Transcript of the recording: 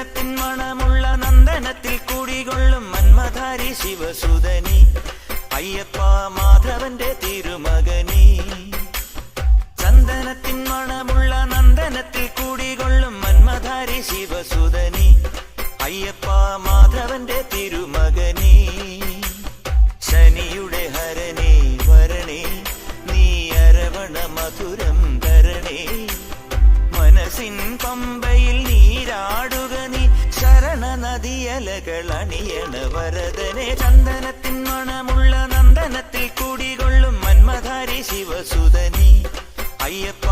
ചന്ദനത്തിൻ മണമുള്ള നന്ദനത്തിൽ കുടികൊള്ളും മന്മധാരി ശിവസുതനി അയ്യപ്പ മാധവന്റെ തിരുമകനി. ചന്ദനത്തിൻ മണമുള്ള നന്ദനത്തിൽ കുടികൊള്ളും മന്മധാരി ശിവസുതനി അയ്യപ്പ മാധവന്റെ തിരുമകനി. ശനിയുടെ ഹരണേ വരണേ നീ അരവണ മധുരം തരണേ. മനസ്സിൻ പമ്പയിൽ നീരാടുക നീ ശരണ നദിയലകൾ അണിയണ വരദനെ. ചന്ദനത്തിൻ മണമുള്ള നന്ദനത്തിൽ കുടികൊള്ളും മന്മധാരി ശിവസുതനി അയ്യപ്പ